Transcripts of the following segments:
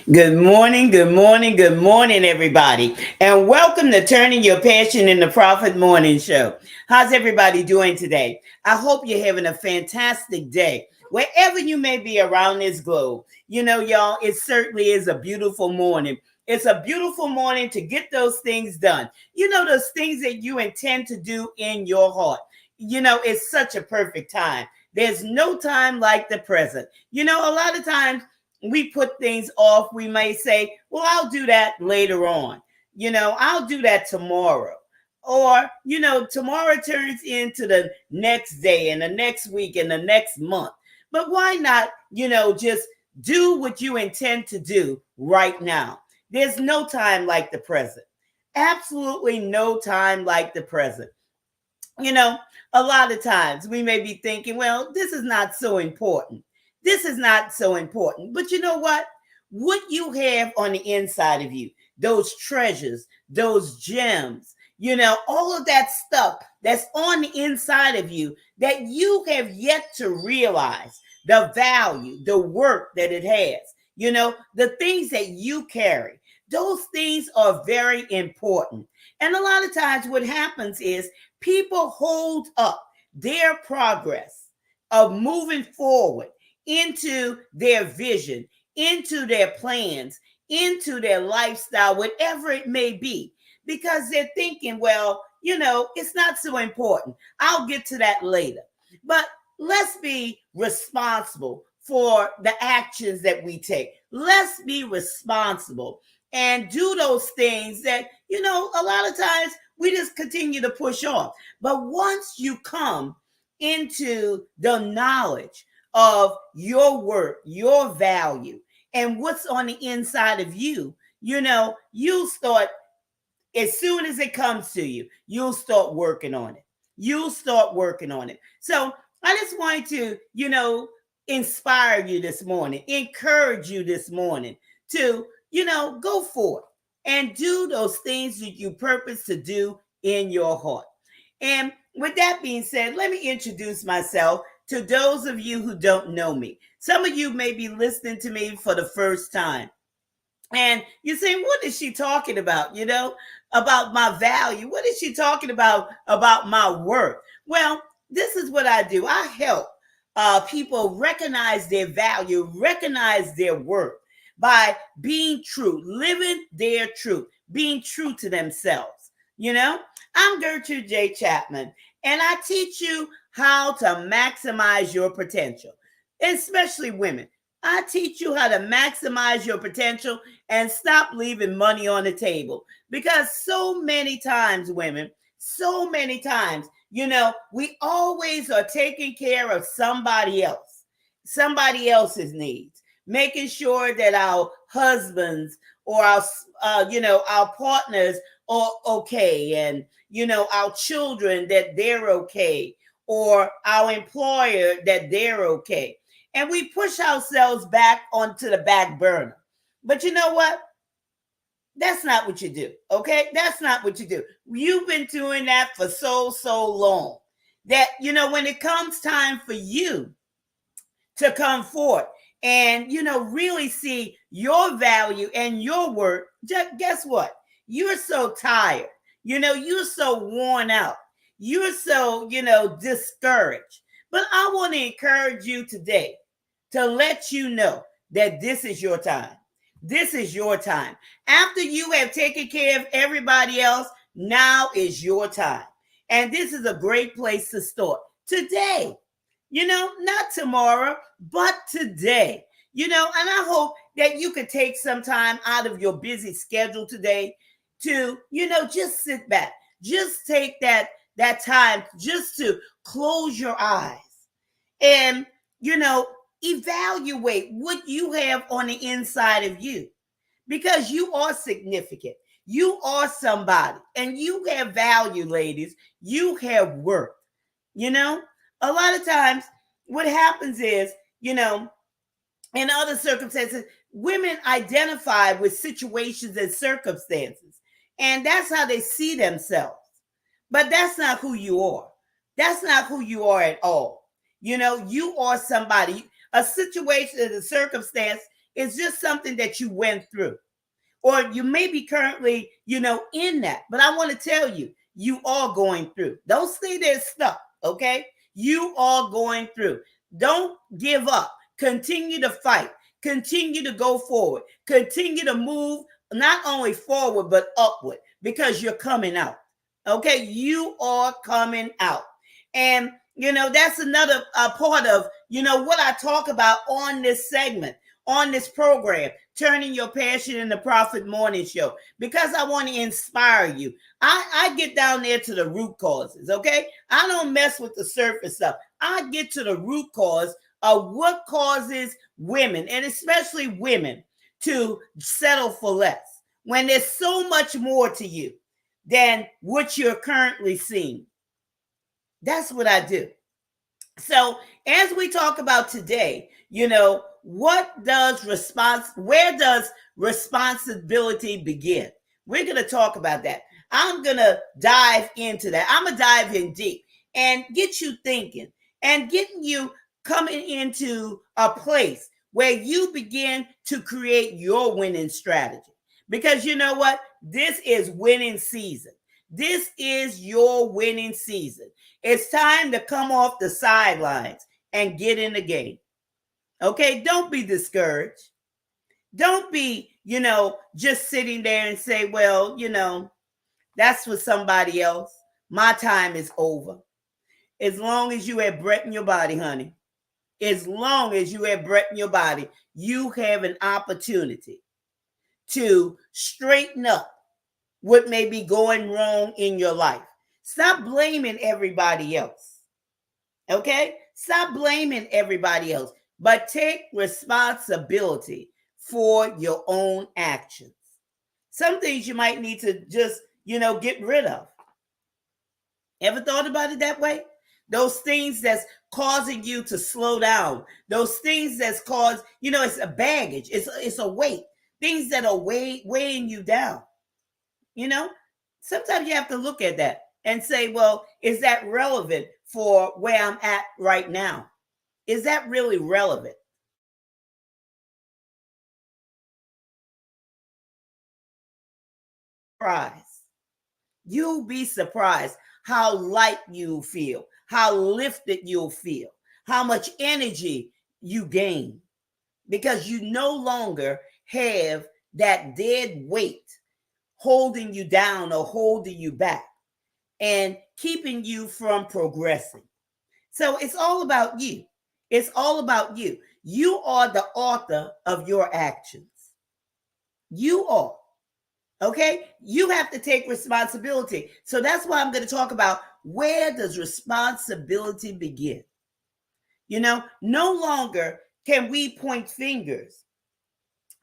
Good morning, good morning, good morning, everybody. And welcome to Turning Your Passion into Profit Morning Show. How's everybody doing today? I hope you're having a fantastic day. Wherever you may be around this globe, y'all, it certainly is a beautiful morning. It's a beautiful morning to get those things done. Those things that you intend to do in your heart. It's such a perfect time. There's no time like the present. A lot of times, we put things off. We may say, well, I'll do that later on. I'll do that tomorrow. Or, tomorrow turns into the next day and the next week and the next month. But why not, just do what you intend to do right now? There's no time like the present. Absolutely no time like the present. You know, a lot of times we may be thinking, well, this is not so important. This is not so important. But you know what? What you have on the inside of you, those treasures, those gems, all of that stuff that's on the inside of you that you have yet to realize the value, the work that it has, the things that you carry, those things are very important. And a lot of times what happens is people hold up their progress of moving forward into their vision, into their plans, into their lifestyle, whatever it may be, because they're thinking, well, it's not so important. I'll get to that later. But let's be responsible for the actions that we take. Let's be responsible and do those things that, a lot of times we just continue to push off. But once you come into the knowledge of your work, your value, and what's on the inside of you, you'll start, as soon as it comes to you, you'll start working on it. You'll start working on it. So I just wanted to, inspire you this morning, encourage you this morning to, go forth and do those things that you purpose to do in your heart. And with that being said, let me introduce myself to those of you who don't know me. Some of you may be listening to me for the first time. And you're saying, what is she talking about? About my value. What is she talking about my worth? Well, this is what I do. I help people recognize their value, recognize their worth by being true, living their truth, being true to themselves. I'm Gertrude J. Chapman, and I teach you how to maximize your potential, especially women. I teach you how to maximize your potential and stop leaving money on the table. Because so many times, women, so many times, we always are taking care of somebody else's needs, making sure that our husbands or our partners are okay, and our children, that they're okay, or our employer, that they're okay. And we push ourselves back onto the back burner. But you know what? That's not what you do. Okay? That's not what you do. You've been doing that for so long that, when it comes time for you to come forth and, really see your value and your work, guess what? You're so tired. You're so worn out. You're so, discouraged. But I want to encourage you today to let you know that this is your time. This is your time. After you have taken care of everybody else, now is your time. And this is a great place to start today. Not tomorrow, but today. And I hope that you could take some time out of your busy schedule today to, just sit back. Just take that time just to close your eyes and, evaluate what you have on the inside of you, because you are significant. You are somebody, and you have value, ladies. You have worth. A lot of times what happens is, in other circumstances, women identify with situations and circumstances, and that's how they see themselves. But that's not who you are. That's not who you are at all. You are somebody. A situation and a circumstance It's just something that you went through. Or you may be currently, in that. But I want to tell you, you are going through. Don't stay there stuck, okay? You are going through. Don't give up. Continue to fight. Continue to go forward. Continue to move not only forward, but upward because you're coming out. Okay? You are coming out. And, that's another part of, what I talk about on this segment, on this program, Turning Your Passion into Profit Morning Show, because I want to inspire you. I get down there to the root causes, okay? I don't mess with the surface stuff. I get to the root cause of what causes women, and especially women, to settle for less when there's so much more to you than what you're currently seeing. That's what I do. So as we talk about today, where does responsibility begin? We're going to talk about that. I'm going to dive into that. I'm going to dive in deep and get you thinking and getting you coming into a place where you begin to create your winning strategy. Because you know what? This is winning season. This is your winning season. It's time to come off the sidelines and get in the game. Okay? Don't be discouraged. Don't be, just sitting there and say, well, that's for somebody else. My time is over. As long as you have breath in your body, honey, as long as you have breath in your body, you have an opportunity to straighten up what may be going wrong in your life. Stop blaming everybody else. Okay? Stop blaming everybody else, but take responsibility for your own actions. Some things you might need to just, get rid of. Ever thought about it that way? Those things that's causing you to slow down. Those things that's caused, it's a baggage. It's a weight. Things that are weighing you down. Sometimes you have to look at that and say, well, is that relevant for where I'm at right now? Is that really relevant? You'll be surprised how light you feel, how lifted you'll feel, how much energy you gain because you no longer have that dead weight holding you down or holding you back and keeping you from progressing. So it's all about you. It's all about you. You are the author of your actions. You are. Okay? You have to take responsibility. So that's why I'm going to talk about where does responsibility begin? No longer can we point fingers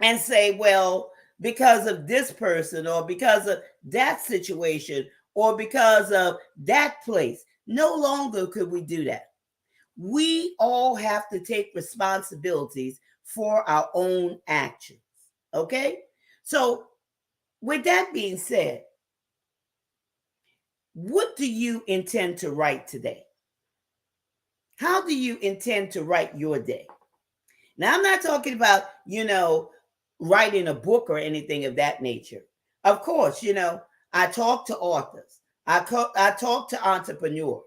and say, well, because of this person or because of that situation or because of that place. No longer could we do that. We all have to take responsibilities for our own actions. Okay? So with that being said, what do you intend to write today? How do you intend to write your day? Now, I'm not talking about, writing a book or anything of that nature. Of course, I talk to authors. I talk to entrepreneurs.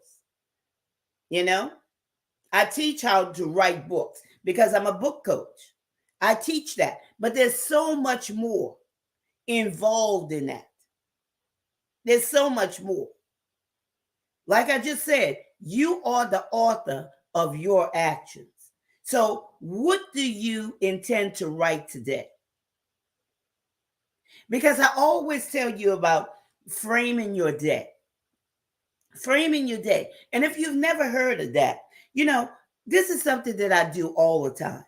I teach how to write books because I'm a book coach. I teach that. But there's so much more involved in that. There's so much more. Like I just said, you are the author of your actions. So, what do you intend to write today? Because I always tell you about framing your day. Framing your day. And if you've never heard of that, this is something that I do all the time.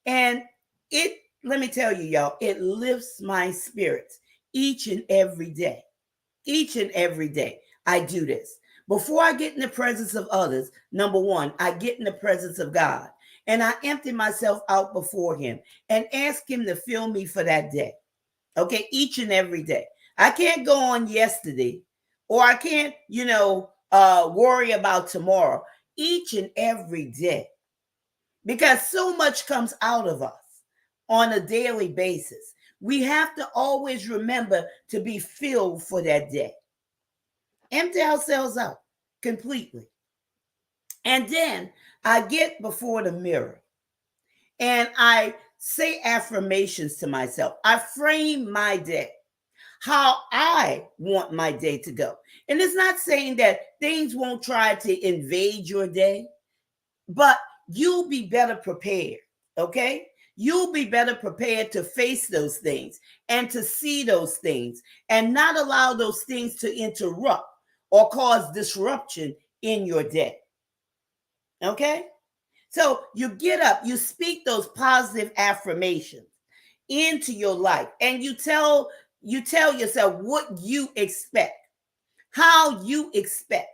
And let me tell you, y'all, it lifts my spirits each and every day. Each and every day, I do this. Before I get in the presence of others, number one, I get in the presence of God and I empty myself out before Him and ask Him to fill me for that day. Okay, each and every day. I can't go on yesterday or I can't, worry about tomorrow. Each and every day. Because so much comes out of us on a daily basis. We have to always remember to be filled for that day. Empty ourselves out completely. And then I get before the mirror and I say affirmations to myself. I frame my day, how I want my day to go. And it's not saying that things won't try to invade your day, but you'll be better prepared, okay? You'll be better prepared to face those things and to see those things and not allow those things to interrupt or cause disruption in your day, okay? So you get up, you speak those positive affirmations into your life, and you tell yourself what you expect, how you expect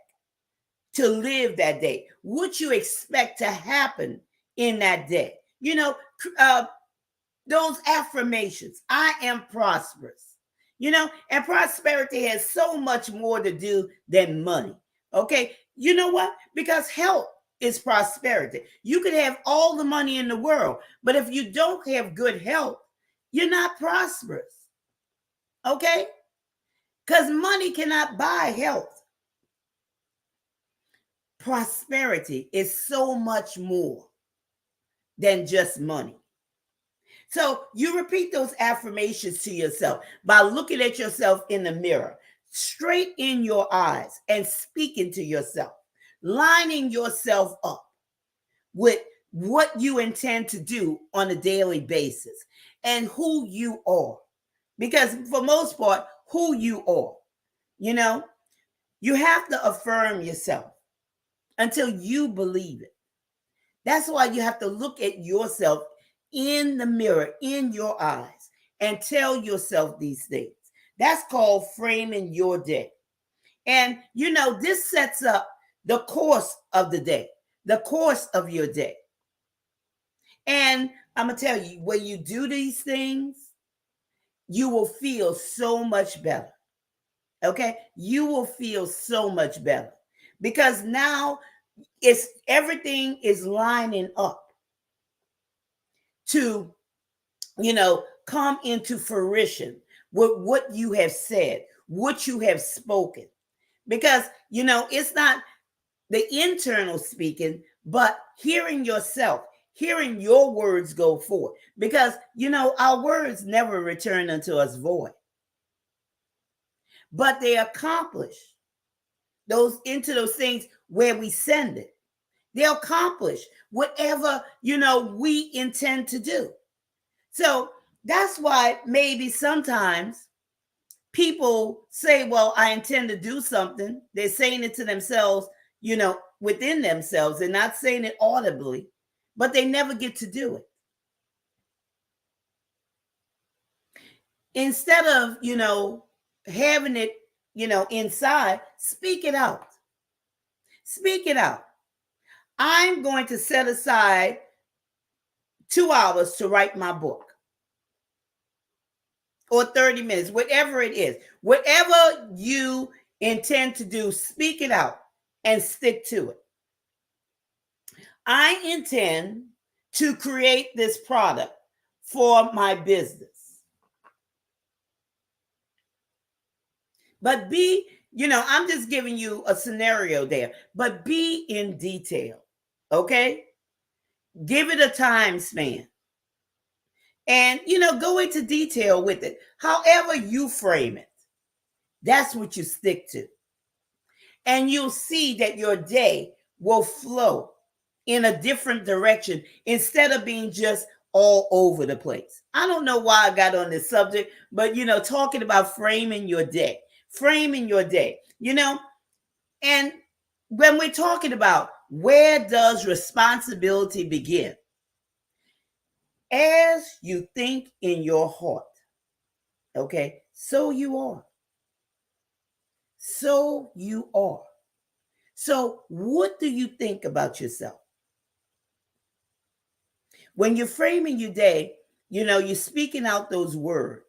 to live that day, what you expect to happen in that day. You know, those affirmations. I am prosperous. You know, and prosperity has so much more to do than money. Okay, you know what? Because health is prosperity. You could have all the money in the world, but if you don't have good health, you're not prosperous. Okay? Because money cannot buy health. Prosperity is so much more than just money. So you repeat those affirmations to yourself by looking at yourself in the mirror, straight in your eyes, and speaking to yourself, lining yourself up with what you intend to do on a daily basis and who you are. Because for most part, who you are, you know, you have to affirm yourself until you believe it. That's why you have to look at yourself in the mirror, in your eyes, and tell yourself these things. That's called framing your day. And, you know, this sets up the course of the day, the course of your day. And I'm going to tell you, when you do these things, you will feel so much better. Okay? You will feel so much better because now everything is lining up to, you know, come into fruition with what you have said, what you have spoken. Because, you know, it's not the internal speaking, but hearing yourself, hearing your words go forth. Because, you know, our words never return unto us void, but they accomplish those into those things where we send it. They'll accomplish whatever, you know, we intend to do. So that's why maybe sometimes people say, well, I intend to do something. They're saying it to themselves, you know, within themselves. They're not saying it audibly, but they never get to do it. Instead of, you know, having it, you know, inside, speak it out. Speak it out. I'm going to set aside 2 hours to write my book. Or 30 minutes, whatever it is. Whatever you intend to do, speak it out and stick to it. I intend to create this product for my business. But you know, I'm just giving you a scenario there, but be in detail, okay? Give it a time span. And, you know, go into detail with it. However you frame it, that's what you stick to. And you'll see that your day will flow in a different direction instead of being just all over the place. I don't know why I got on this subject, but, you know, talking about framing your day, you know, and when we're talking about where does responsibility begin? As you think in your heart, okay, so you are. So you are. So what do you think about yourself? When you're framing your day, you know, you're speaking out those words.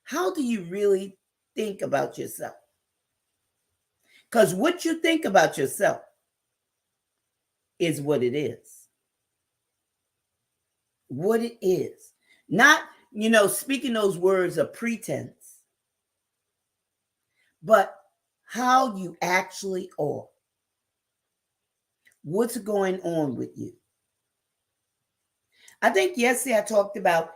How do you really think about yourself? Because what you think about yourself is what it is. what it is. Not, speaking those words of pretense, but how you actually are. What's going on with you? I think yesterday I talked about,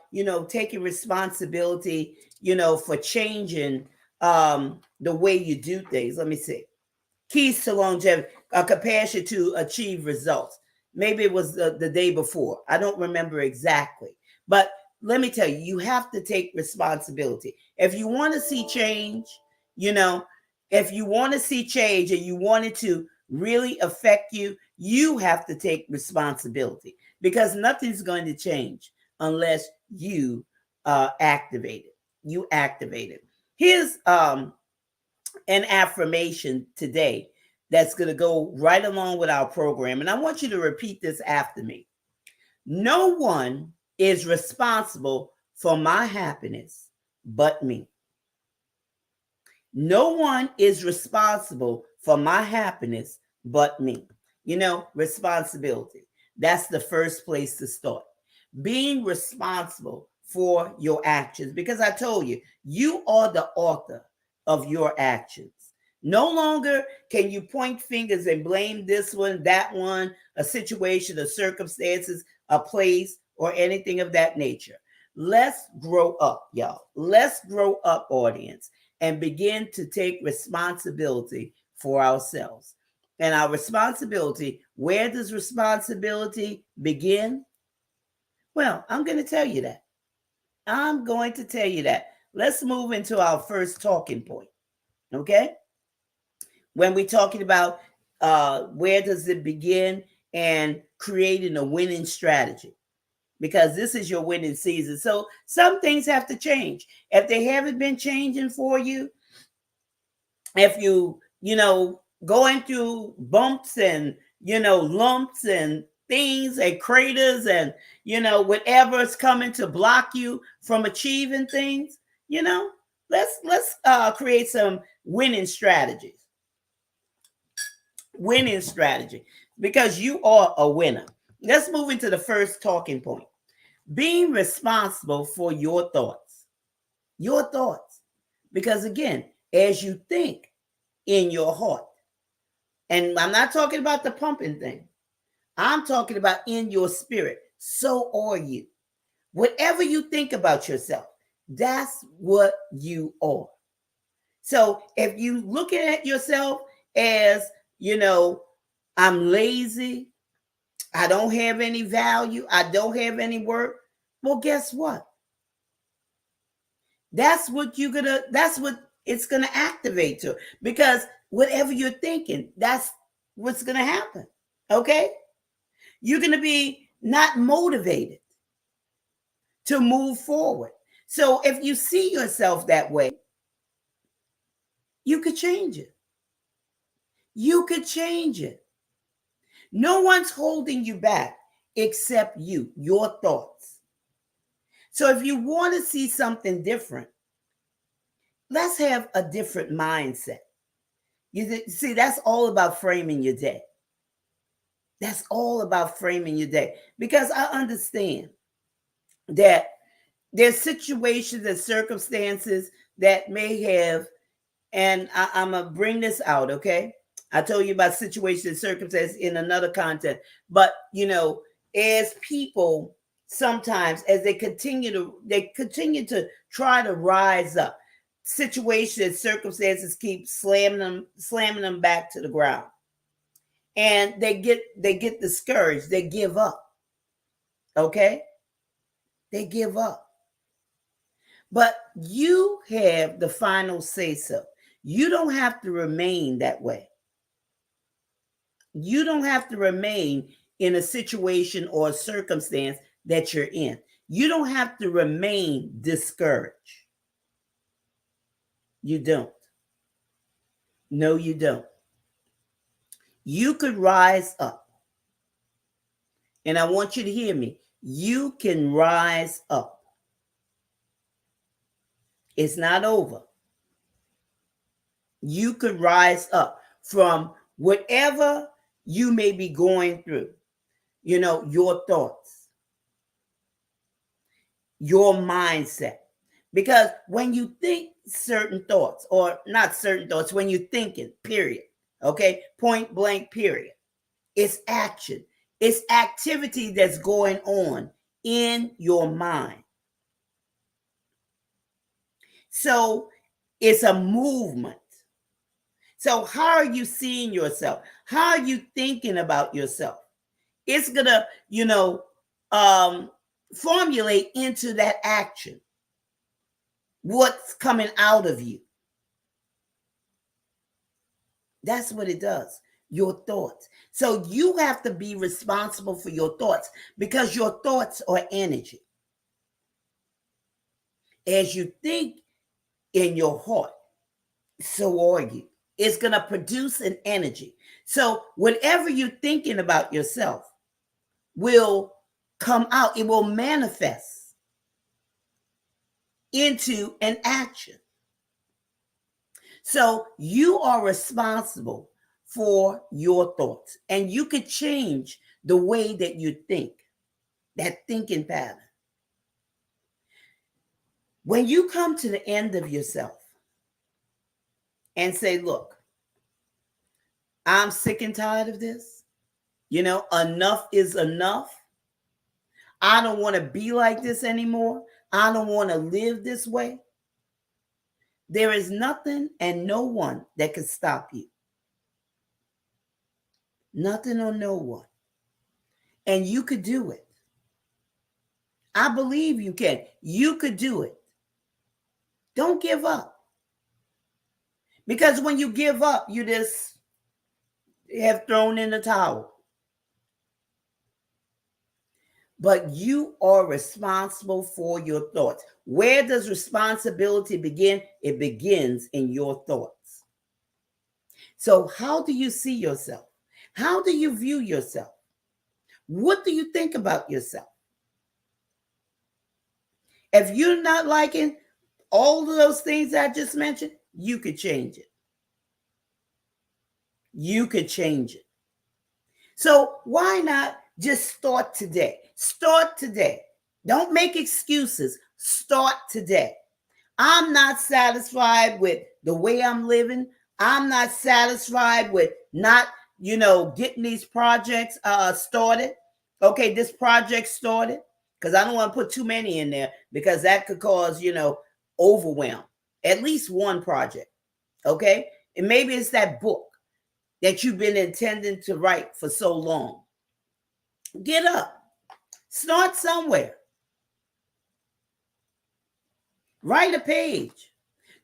taking responsibility, for changing the way you do things. Let me see. Keys to longevity, a compassion to achieve results. Maybe it was the day before. I don't remember exactly. But let me tell you, you have to take responsibility. If you want to see change, if you want to see change and you want it to really affect you, you have to take responsibility, because nothing's going to change unless you activate it. You activate it. Here's an affirmation today that's going to go right along with our program. And I want you to repeat this after me. No one is responsible for my happiness but me. No one is responsible for my happiness but me. Responsibility. That's the first place to start. Being responsible for your actions, because I told you, you are the author of your actions. No longer can you point fingers and blame this one, that one, a situation, a circumstances, a place, or anything of that nature. Let's grow up, y'all. Let's grow up, audience, and begin to take responsibility for ourselves. And our responsibility, where does responsibility begin? Well, I'm going to tell you that. I'm going to tell you that. Let's move into our first talking point. Okay? When we're talking about where does it begin and creating a winning strategy, because this is your winning season. So some things have to change. If they haven't been changing for you, if you, going through bumps and, lumps and things and craters and, whatever's coming to block you from achieving things, let's create some winning strategies. Winning strategy, because you are a winner. Let's move into the first talking point. Being responsible for your thoughts. Your thoughts. Because again, as you think in your heart, and I'm not talking about the pumping thing, I'm talking about in your spirit, so are you. Whatever you think about yourself, that's what you are. So if you look at yourself as, I'm lazy, I don't have any value, I don't have any worth, well, guess what? That's what it's gonna activate to, because whatever you're thinking, that's what's gonna happen. Okay? You're gonna be not motivated to move forward. So if you see yourself that way, you could change it. You could change it. No one's holding you back except you, your thoughts. So if you want to see something different, let's have a different mindset. You see, that's all about framing your day. That's all about framing your day. Because I understand that there's situations and circumstances that may have, and I'm going to bring this out, okay? I told you about situations and circumstances in another content. But, as people, sometimes as they continue to try to rise up, situations, circumstances keep slamming them back to the ground. And they get discouraged. They give up. Okay? They give up. But you have the final say so. You don't have to remain that way. You don't have to remain in a situation or a circumstance that you're in. You don't have to remain discouraged. You don't. No, you don't. You could rise up. And I want you to hear me. You can rise up. It's not over. You could rise up from whatever you may be going through, your thoughts. your mindset. Because when you think certain thoughts, or not certain thoughts, when you're thinking, period, okay, point blank, period, it's action, it's activity that's going on in your mind. So it's a movement. So how are you seeing yourself? How are you thinking about yourself? It's gonna, um, formulate into that action what's coming out of you. That's what it does. Your thoughts. So you have to be responsible for your thoughts, because your thoughts are energy. As you think in your heart, so are you. It's going to produce an energy. So whatever you're thinking about yourself will come out, it will manifest into an action. So you are responsible for your thoughts, and you could change the way that you think, that thinking pattern. When you come to the end of yourself and say, look, I'm sick and tired of this. Enough is enough. I don't want to be like this anymore. I don't want to live this way. There is nothing and no one that can stop you. Nothing or no one. And you could do it. I believe you can. You could do it. Don't give up. Because when you give up, you just have thrown in the towel. But you are responsible for your thoughts. Where does responsibility begin? It begins in your thoughts. So how do you see yourself? How do you view yourself? What do you think about yourself? If you're not liking all of those things I just mentioned, you could change it. You could change it. So why not just start today? Start today. Don't make excuses. Start today. I'm not satisfied with the way I'm living. I'm not satisfied with not, getting these projects started. Okay, this project started, because I don't want to put too many in there, because that could cause, overwhelm. At least one project. Okay, and maybe it's that book that you've been intending to write for so long. Get up. Start somewhere. Write a page.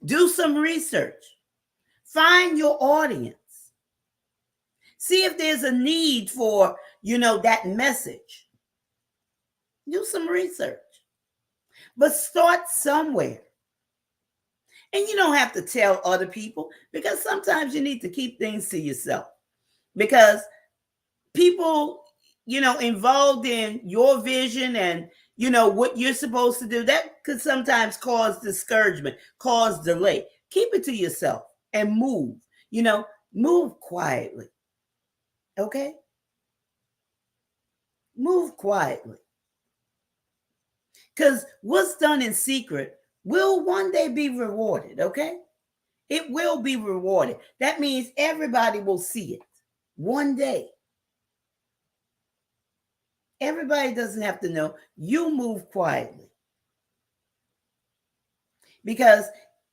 Do some research. Find your audience. See if there's a need for, that message. Do some research. But start somewhere. And you don't have to tell other people, because sometimes you need to keep things to yourself. Because people, involved in your vision and, what you're supposed to do, that could sometimes cause discouragement, cause delay. Keep it to yourself and move, move quietly. Okay? Move quietly. Because what's done in secret will one day be rewarded. Okay? It will be rewarded. That means everybody will see it one day. Everybody doesn't have to know. You move quietly. Because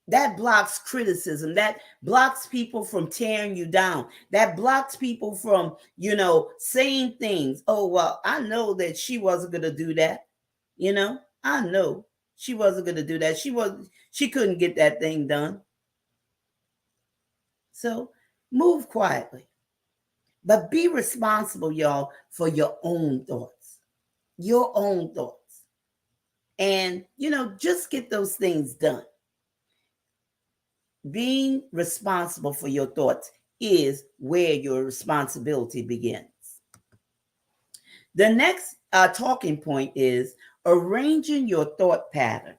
that blocks criticism. That blocks people from tearing you down. That blocks people from, saying things. Oh, well, I know that she wasn't going to do that. I know she wasn't going to do that. She couldn't get that thing done. So move quietly. But be responsible, y'all, for your own thoughts. Your own thoughts. And, just get those things done. Being responsible for your thoughts is where your responsibility begins. The next talking point is arranging your thought pattern.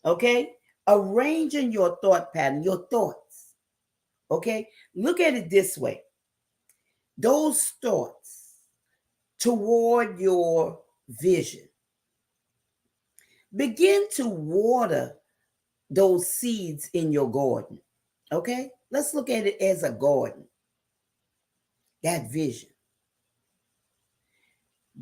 Okay? Arranging your thought pattern, your thoughts. Okay? Look at it this way. Those thoughts toward your vision, Begin to water those seeds in your garden. Okay? Let's look at it as a garden. That vision.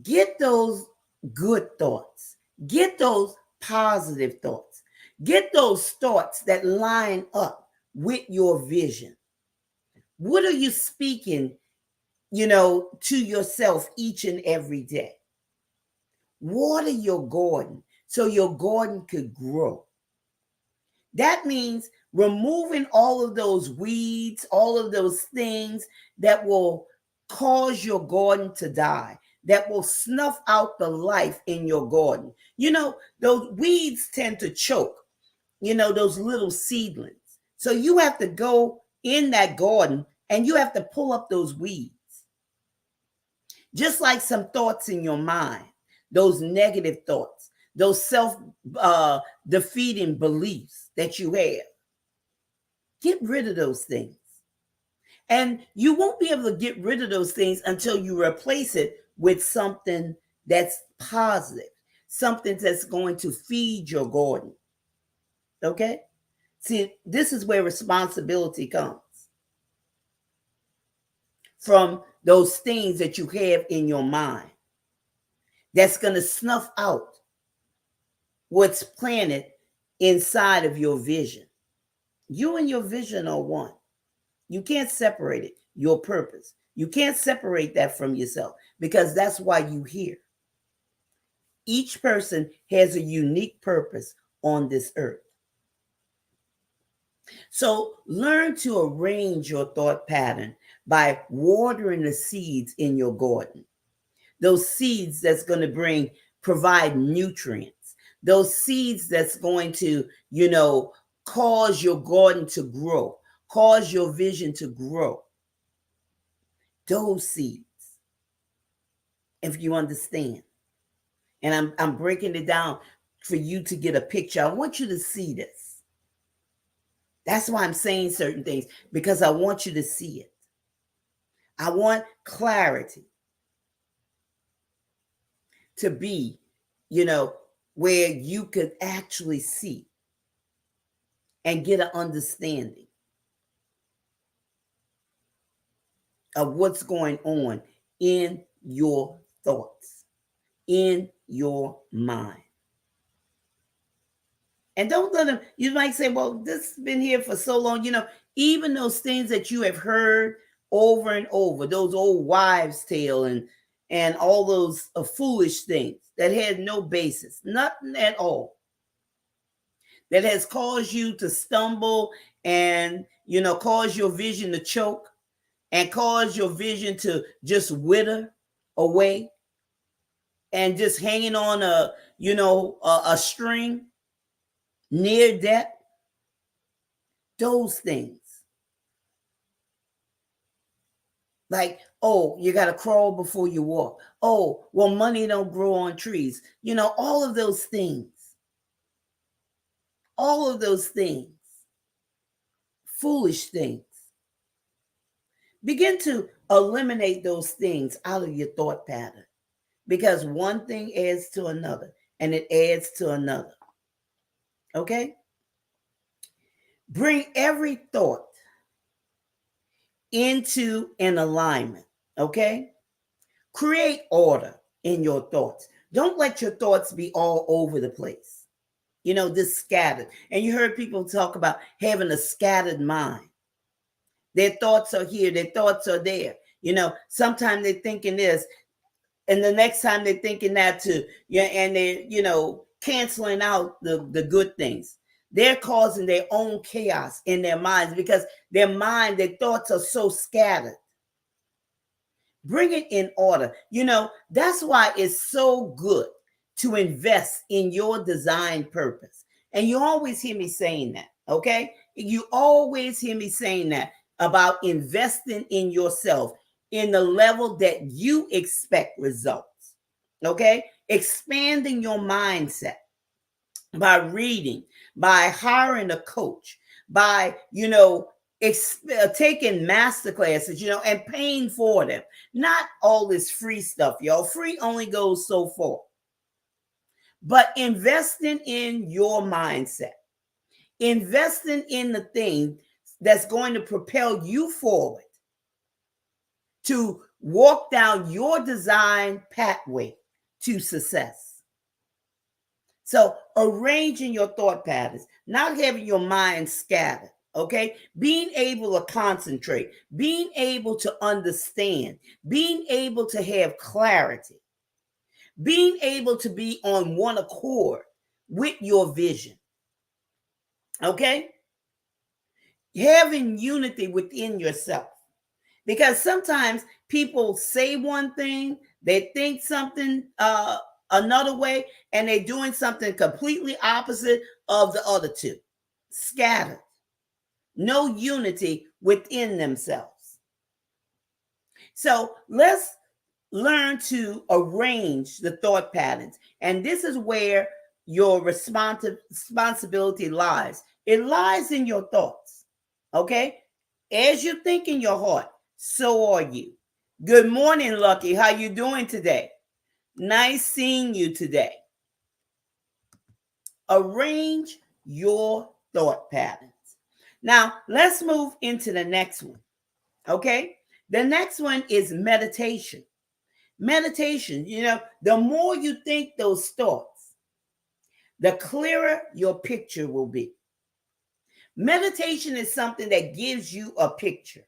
Get those good thoughts. Get those positive thoughts. Get those thoughts that line up with your vision. What are you speaking, to yourself each and every day? Water your garden so your garden could grow. That means removing all of those weeds, all of those things that will cause your garden to die, that will snuff out the life in your garden. Those weeds tend to choke, those little seedlings. So you have to go in that garden and you have to pull up those weeds. Just like some thoughts in your mind, those negative thoughts, those self-defeating beliefs that you have. Get rid of those things. And you won't be able to get rid of those things until you replace it with something that's positive, something that's going to feed your garden. Okay? See, this is where responsibility comes from those things that you have in your mind that's going to snuff out what's planted inside of your vision. You and your vision are one. You can't separate it, your purpose. You can't separate that from yourself because that's why you're here. Each person has a unique purpose on this earth. So learn to arrange your thought pattern by watering the seeds in your garden. Those seeds that's going to provide nutrients. Those seeds that's going to, cause your garden to grow, cause your vision to grow. Those seeds, if you understand. And I'm breaking it down for you to get a picture. I want you to see this. That's why I'm saying certain things, because I want you to see it. I want clarity to be, where you could actually see and get an understanding of what's going on in your thoughts, in your mind. And don't let them, you might say, well, this has been here for so long. Even those things that you have heard over and over, those old wives' tale and all those foolish things that had no basis, nothing at all, that has caused you to stumble and, cause your vision to choke and cause your vision to just wither away and just hanging on a string near death. Those things. Like, oh, you got to crawl before you walk. Oh, well, money don't grow on trees. All of those things. All of those things. Foolish things. Begin to eliminate those things out of your thought pattern, because one thing adds to another and it adds to another. Okay? Bring every thought into an alignment. Okay? Create order in your thoughts. Don't let your thoughts be all over the place. This scattered. And you heard people talk about having a scattered mind. Their thoughts are here, their thoughts are there. Sometimes they're thinking this, and the next time they're thinking that too. And they're, canceling out the good things. They're causing their own chaos in their minds because their thoughts are so scattered. Bring it in order. That's why it's so good to invest in your design purpose. And you always hear me saying that, okay? You always hear me saying that about investing in yourself in the level that you expect results, okay? Expanding your mindset by reading, by hiring a coach, by, taking master classes, and paying for them. Not all this free stuff, y'all. Free only goes so far. but investing in your mindset, investing in the thing that's going to propel you forward to walk down your design pathway to success. So arranging your thought patterns, not having your mind scattered, okay? Being able to concentrate, being able to understand, being able to have clarity, being able to be on one accord with your vision, okay? Having unity within yourself. Because sometimes people say one thing, they think something another way, and they're doing something completely opposite of the other two. Scattered. No unity within themselves. So let's learn to arrange the thought patterns. And this is where your responsibility lies. It lies in your thoughts. Okay? As you think in your heart, so are you. Good morning, Lucky. How you doing today? Nice seeing you today. Arrange your thought patterns. Now, let's move into the next one. Okay? The next one is meditation. Meditation, the more you think those thoughts, the clearer your picture will be. Meditation is something that gives you a picture.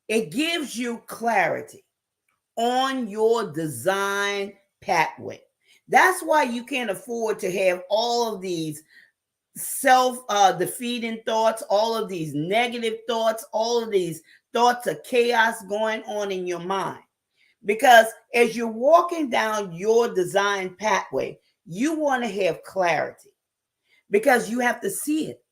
It gives you clarity on your design pathway. That's why you can't afford to have all of these self-defeating thoughts, all of these negative thoughts, all of these thoughts of chaos going on in your mind. Because as you're walking down your design pathway, you want to have clarity because you have to see it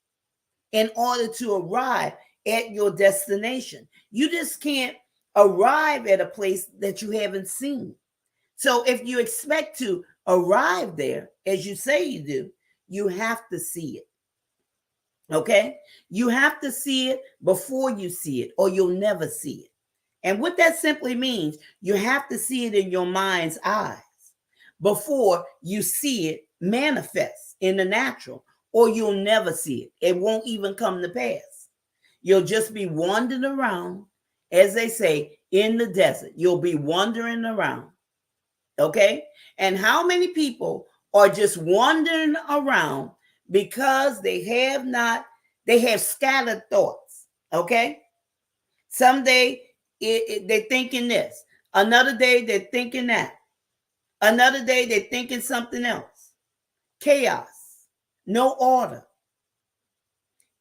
in order to arrive at your destination. You just can't arrive at a place that you haven't seen. So if you expect to arrive there, as you say you do, you have to see it. Okay? You have to see it before you see it, or you'll never see it. And what that simply means, you have to see it in your mind's eyes before you see it manifest in the natural, or you'll never see it. It won't even come to pass. You'll just be wandering around, as they say, in the desert. You'll be wandering around. Okay? And how many people are just wandering around because they have scattered thoughts. Okay? Someday they're thinking this. Another day they're thinking that. Another day they're thinking something else. Chaos. No order.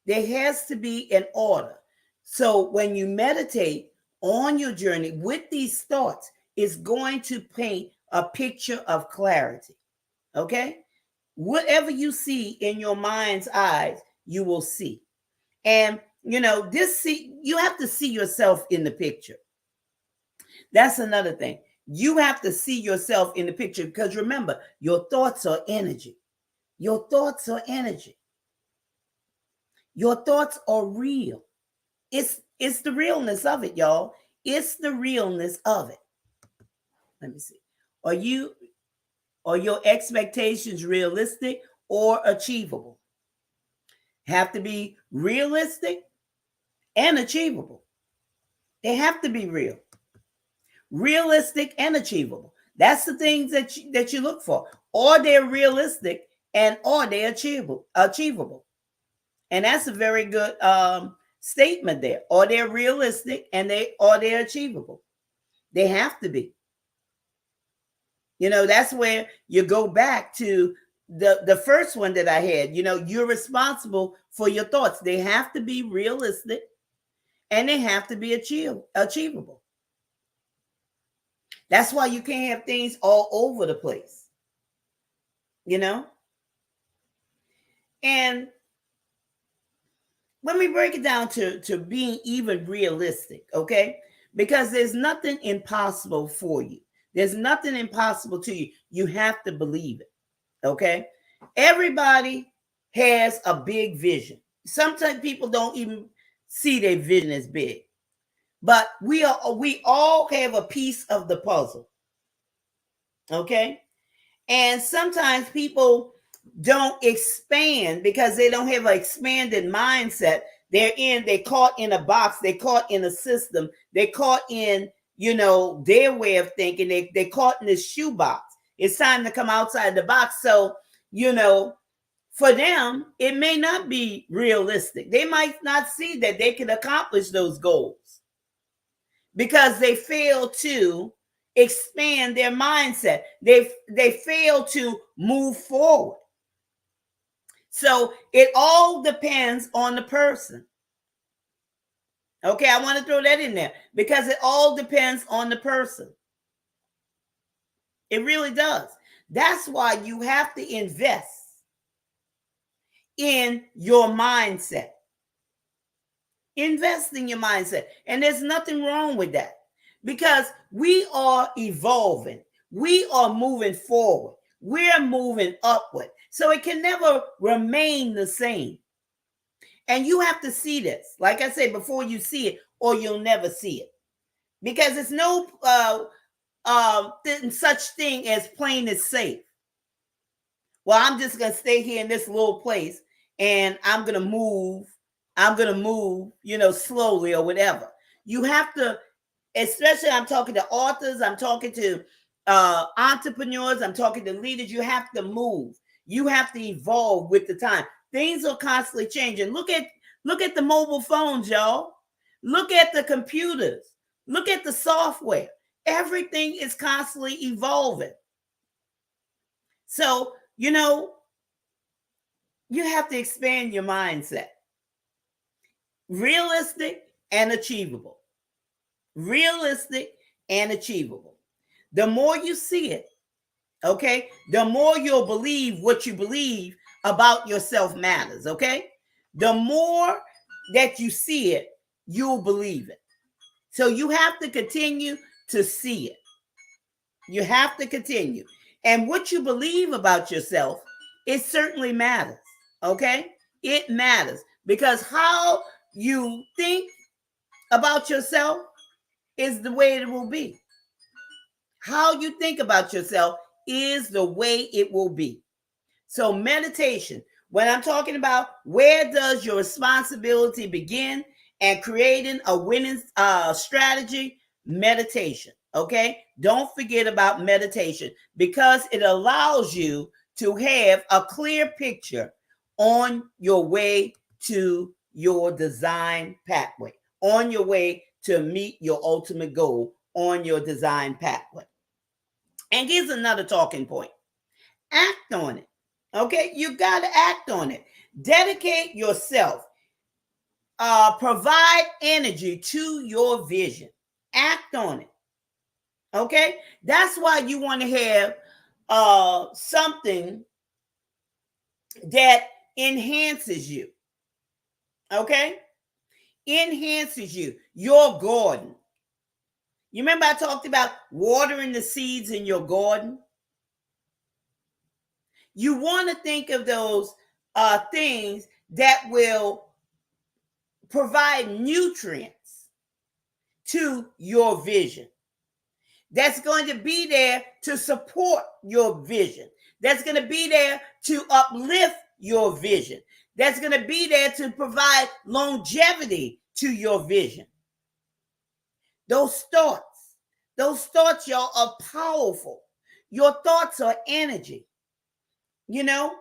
There has to be an order. So when you meditate on your journey with these thoughts, it's going to paint a picture of clarity. Okay? Whatever you see in your mind's eyes, you will see. And you have to see yourself in the picture. That's another thing. You have to see yourself in the picture because remember, your thoughts are energy. Your thoughts are energy. Your thoughts are real. It's the realness of it, y'all. It's the realness of it. Let me see. Are your expectations realistic or achievable? Have to be realistic and achievable. They have to be real. Realistic and achievable. That's the things that you look for. Or they're realistic and or they're achievable. And that's a very good statement there. Or they're realistic and they're achievable. They have to be. That's where you go back to the first one that I had. You're responsible for your thoughts. They have to be realistic and they have to be achievable. That's why you can't have things all over the place. And let me break it down to being even realistic, okay? Because there's nothing impossible for you. There's nothing impossible to you. You have to believe it, okay? Everybody has a big vision. Sometimes people don't even see their vision as big. But we all have a piece of the puzzle, okay? And sometimes people don't expand because they don't have an expanded mindset. They're caught in a box, they're caught in a system, they're caught in, their way of thinking. They're caught in this shoebox. It's time to come outside the box. So, for them, it may not be realistic. They might not see that they can accomplish those goals because they fail to expand their mindset. They fail to move forward. So it all depends on the person. Okay, I want to throw that in there because it all depends on the person. It really does. That's why you have to invest in your mindset. Invest in your mindset. And there's nothing wrong with that because we are evolving. We are moving forward. We're moving upward. So it can never remain the same. And you have to see this. Like I said, before you see it, or you'll never see it. Because it's no such thing as plain as safe. Well, I'm just going to stay here in this little place and I'm going to move, slowly or whatever. You have to, especially I'm talking to authors, I'm talking to entrepreneurs, I'm talking to leaders. You have to move. You have to evolve with the time. Things are constantly changing. Look at the mobile phones, y'all. Look at the computers. Look at the software. Everything is constantly evolving. So, you have to expand your mindset. Realistic and achievable. Realistic and achievable. The more you see it, okay, the more you'll believe what you believe about yourself matters, okay? The more that you see it, you'll believe it. So you have to continue to see it. You have to continue. And what you believe about yourself, it certainly matters, okay? It matters because how you think about yourself is the way it will be. How you think about yourself is the way it will be. So meditation, when I'm talking about where does your responsibility begin and creating a winning strategy, meditation, okay? Don't forget about meditation because it allows you to have a clear picture on your way to your design pathway, on your way to meet your ultimate goal on your design pathway. And here's another talking point. Act on it. Okay, you got to act on it. Dedicate yourself. Provide energy to your vision. Act on it. Okay, that's why you want to have something that enhances you. Okay, enhances you. Your garden. You remember I talked about watering the seeds in your garden? You want to think of those things that will provide nutrients to your vision. That's going to be there to support your vision. That's going to be there to uplift your vision. That's going to be there to provide longevity to your vision. Those thoughts, y'all, are powerful. Your thoughts are energy. Not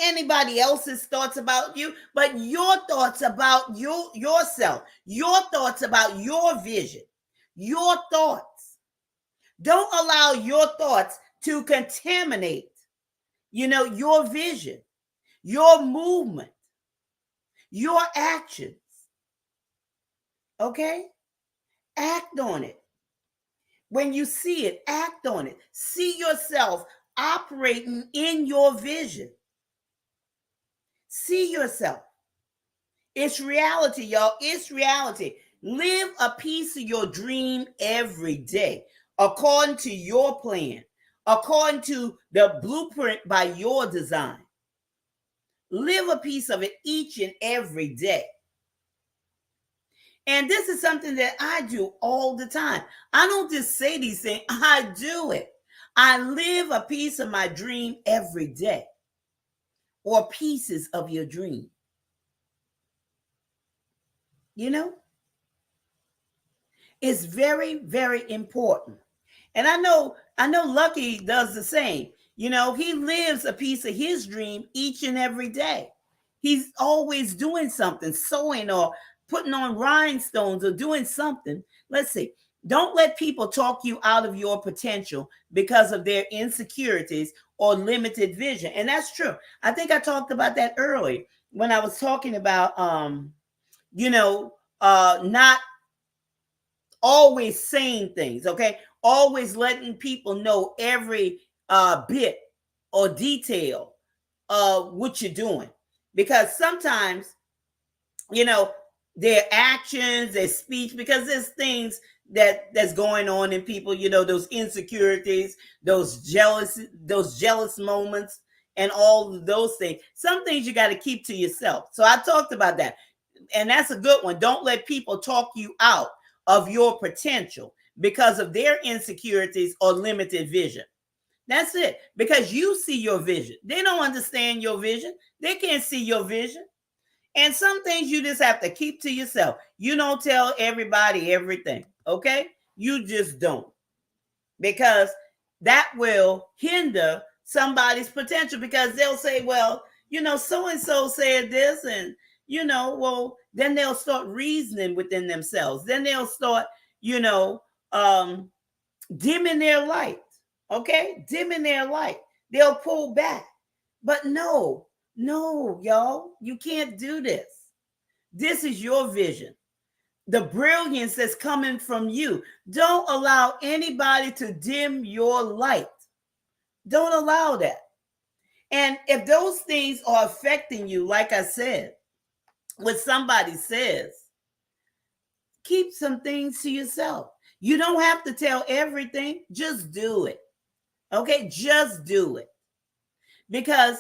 anybody else's thoughts about you, but your thoughts about yourself, your thoughts about your vision, your thoughts. Don't allow your thoughts to contaminate, your vision, your movement, your actions. Okay? Act on it. When you see it, act on it. See yourself operating in your vision. See yourself. It's reality, y'all. It's reality. Live a piece of your dream every day according to your plan, according to the blueprint by your design. Live a piece of it each and every day. And this is something that I do all the time. I don't just say these things, I do it. I live a piece of my dream every day, or pieces of your dream. You know, it's very, very important. And I know Lucky does the same. You know, he lives a piece of his dream each and every day. He's always doing something, sewing or putting on rhinestones or doing something. Let's see. Don't let people talk you out of your potential because of their insecurities or limited vision. And that's true. I think I talked about that earlier when I was talking about not always saying things, okay? Always letting people know every bit or detail of what you're doing. Because sometimes, you know, their actions, their speech, because there's things that's going on in people, you know, those insecurities, those jealous moments, and all of those things. Some things you got to keep to yourself. So I talked about that. And that's a good one. Don't let people talk you out of your potential because of their insecurities or limited vision. That's it. Because you see your vision. They don't understand your vision. They can't see your vision. And some things you just have to keep to yourself. You don't tell everybody everything, okay? You just don't. Because that will hinder somebody's potential because they'll say, well, you know, so and so said this, and well, then they'll start reasoning within themselves. Then they'll start, dimming their light. Okay, dimming their light. They'll pull back. But no, y'all, you can't do this. This is your vision. The brilliance that's coming from you. Don't allow anybody to dim your light. Don't allow that. And if those things are affecting you, like I said, what somebody says, keep some things to yourself. You don't have to tell everything. Just do it. Okay? Just do it. Because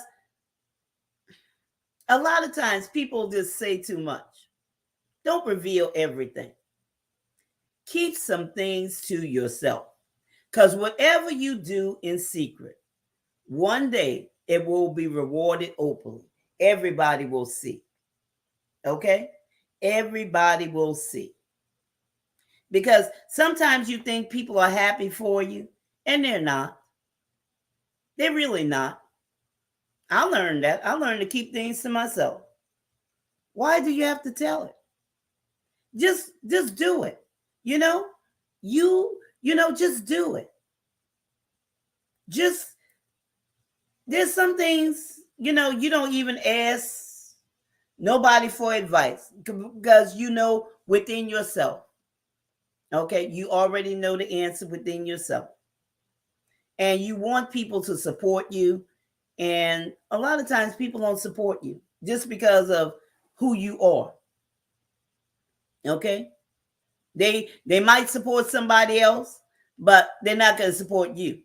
a lot of times people just say too much. Don't reveal everything. Keep some things to yourself. Because whatever you do in secret, one day it will be rewarded openly. Everybody will see. Okay? Everybody will see. Because sometimes you think people are happy for you, and they're not. They're really not. I learned that. I learned to keep things to myself. Why do you have to tell it? Just do it. Just do it. Just there's some things, you don't even ask nobody for advice because within yourself. Okay, you already know the answer within yourself. And you want people to support you. And a lot of times people don't support you just because of who you are. Okay? They might support somebody else, but they're not going to support you.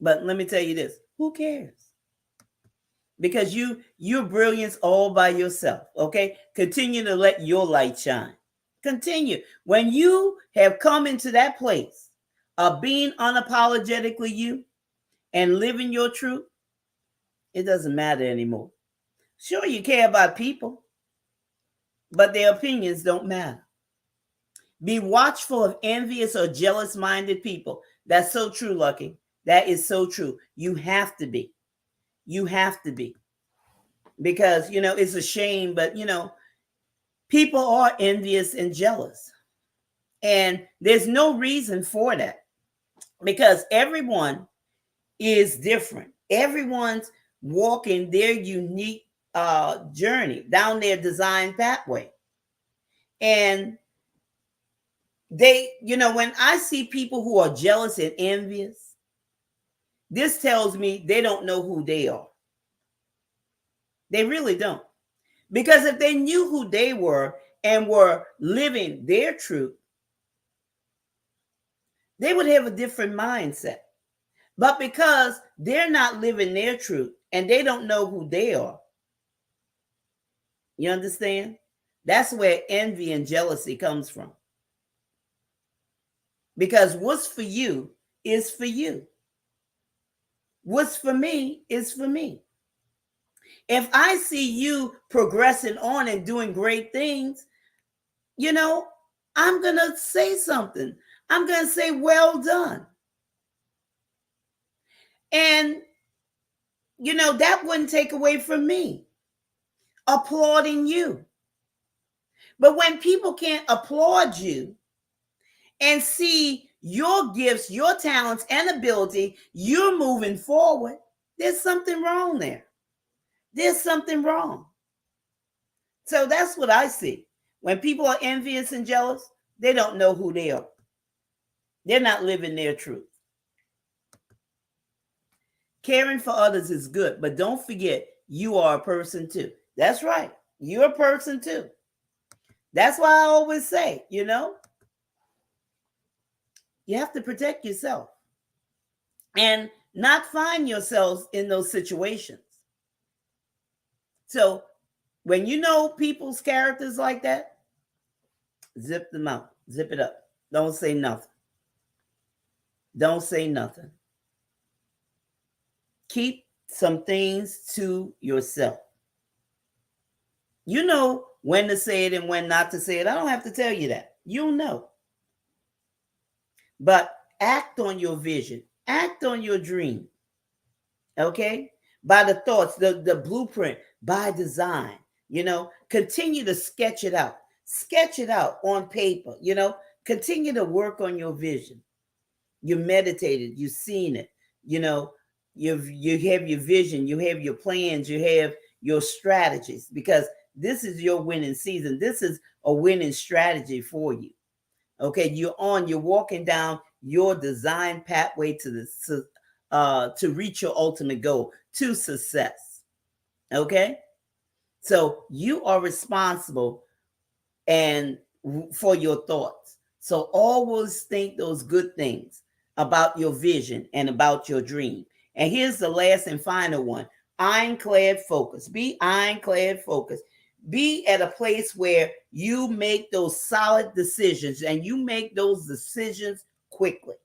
But let me tell you this, who cares? Because you're brilliance all by yourself. Okay? Continue to let your light shine. Continue. When you have come into that place of being unapologetically you and living your truth, it doesn't matter anymore. Sure, you care about people, but their opinions don't matter. Be watchful of envious or jealous-minded people. That's so true, Lucky. That is so true. You have to be. You have to be. Because, it's a shame, but, people are envious and jealous. And there's no reason for that because everyone is different. Everyone's walking their unique journey down their design pathway. And they, when I see people who are jealous and envious, this tells me they don't know who they are. They really don't. Because if they knew who they were and were living their truth, they would have a different mindset. But because they're not living their truth and they don't know who they are, you understand? That's where envy and jealousy comes from. Because what's for you is for you. What's for me is for me. If I see you progressing on and doing great things, I'm going to say something. I'm going to say, well done. And, that wouldn't take away from me applauding you. But when people can't applaud you and see your gifts, your talents, and ability, you're moving forward, there's something wrong there. There's something wrong. So that's what I see. When people are envious and jealous, they don't know who they are. They're not living their truth. Caring for others is good, but don't forget, you are a person too. That's right. You're a person too. That's why I always say, you have to protect yourself and not find yourselves in those situations. So when you know people's characters like that, zip them out, zip it up. Don't say nothing. Don't say nothing. Keep some things to yourself. You know when to say it and when not to say it. I don't have to tell you that. You'll know. But act on your vision. Act on your dream. Okay? By the thoughts, the blueprint, by design. Continue to sketch it out. Sketch it out on paper. Continue to work on your vision. You meditated. You've seen it. You have your vision. You have your plans. You have your strategies, because this is your winning season. This is a winning strategy for you. Okay, you're walking down your design pathway to reach your ultimate goal, to success. Okay, so you are responsible and for your thoughts. So always think those good things about your vision and about your dream. And here's the last and final one: ironclad focus. Be ironclad focused. Be at a place where you make those solid decisions, and you make those decisions quickly.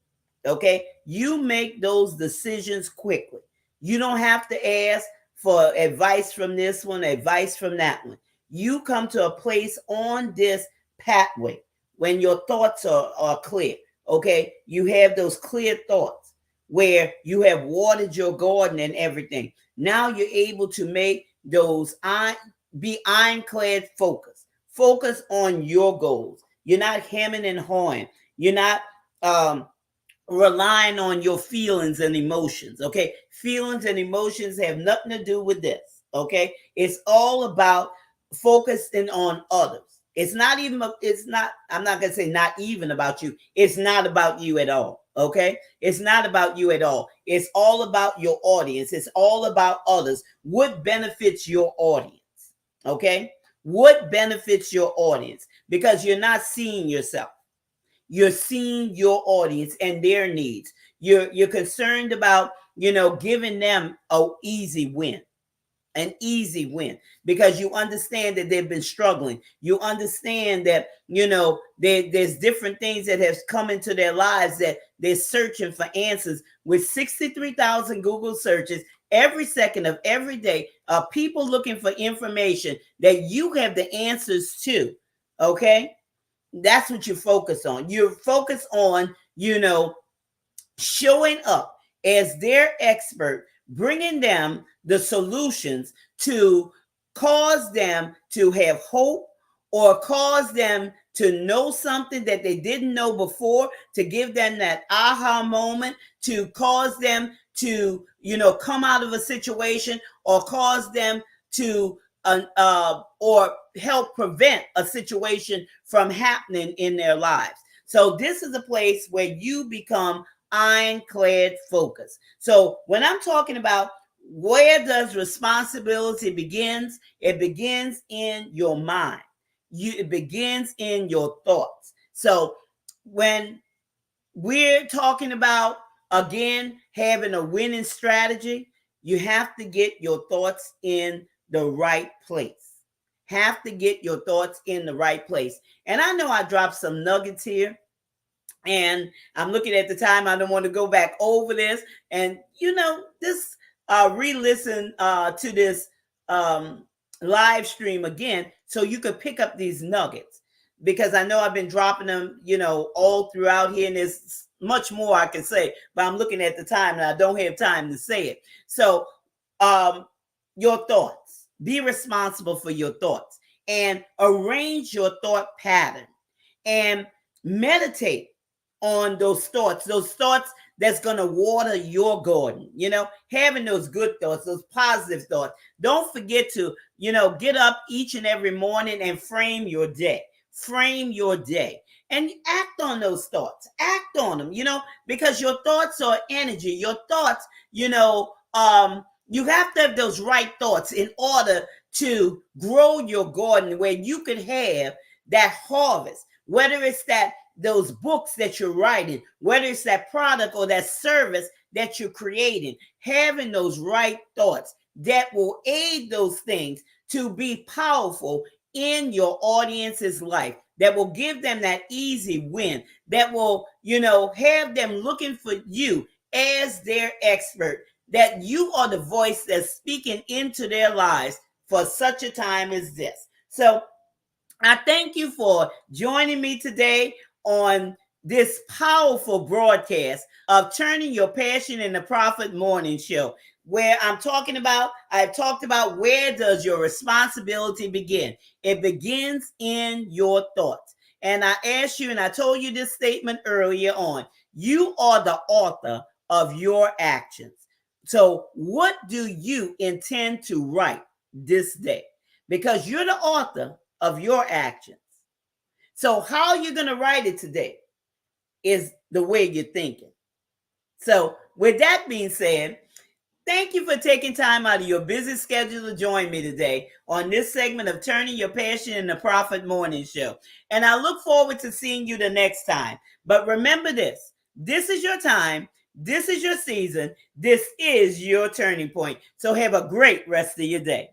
Okay? You make those decisions quickly. You don't have to ask for advice from this one, advice from that one. You come to a place on this pathway when your thoughts are clear. Okay? You have those clear thoughts where you have watered your garden and everything. Now you're able to make those be ironclad focused. Focus on your goals. You're not hemming and hawing. You're not relying on your feelings and emotions. Okay, feelings and emotions have nothing to do with this. Okay, it's all about focusing on others. I'm not gonna say not even about you. It's not about you at all. Okay, it's not about you at all. It's all about your audience. It's all about others. What benefits your audience? Okay, what benefits your audience? Because you're not seeing yourself. You're seeing your audience and their needs. You're concerned about, giving them an easy win. An easy win, because you understand that they've been struggling. You understand that, there's different things that have come into their lives that they're searching for answers. With 63,000 Google searches every second of every day, people looking for information that you have the answers to. Okay, that's what you focus on. You're focused on, showing up as their expert, bringing them the solutions to cause them to have hope, or cause them to know something that they didn't know before, to give them that aha moment, to cause them to, come out of a situation, or cause them to or help prevent a situation from happening in their lives. So this is a place where you become ironclad focus. So when I'm talking about where does responsibility begins, it begins in your mind. It begins in your thoughts. So when we're talking about, again, having a winning strategy, you have to get your thoughts in the right place. Have to get your thoughts in the right place. And I know I dropped some nuggets here, And I'm looking at the time. I don't want to go back over this. And this re-listen to this live stream again, so you could pick up these nuggets, because I know I've been dropping them, all throughout here, and there's much more I can say, but I'm looking at the time and I don't have time to say it. So, your thoughts. Be responsible for your thoughts and arrange your thought pattern and meditate on those thoughts that's going to water your garden, having those good thoughts, those positive thoughts. Don't forget to, get up each and every morning and frame your day. Frame your day and act on those thoughts. Act on them, because your thoughts are energy. Your thoughts, you have to have those right thoughts in order to grow your garden where you can have that harvest, whether it's those books that you're writing, whether it's that product or that service that you're creating, having those right thoughts that will aid those things to be powerful in your audience's life, that will give them that easy win, that will, have them looking for you as their expert, that you are the voice that's speaking into their lives for such a time as this. So I thank you for joining me today on this powerful broadcast of Turning Your Passion into Profit Morning Show, where I've talked about where does your responsibility begin? It begins in your thoughts. And I asked you, and I told you this statement earlier on, you are the author of your actions. So what do you intend to write this day? Because you're the author of your actions. So how you're going to write it today is the way you're thinking. So with that being said, thank you for taking time out of your busy schedule to join me today on this segment of Turning Your Passion into Profit Morning Show. And I look forward to seeing you the next time. But remember this is your time. This is your season. This is your turning point. So have a great rest of your day.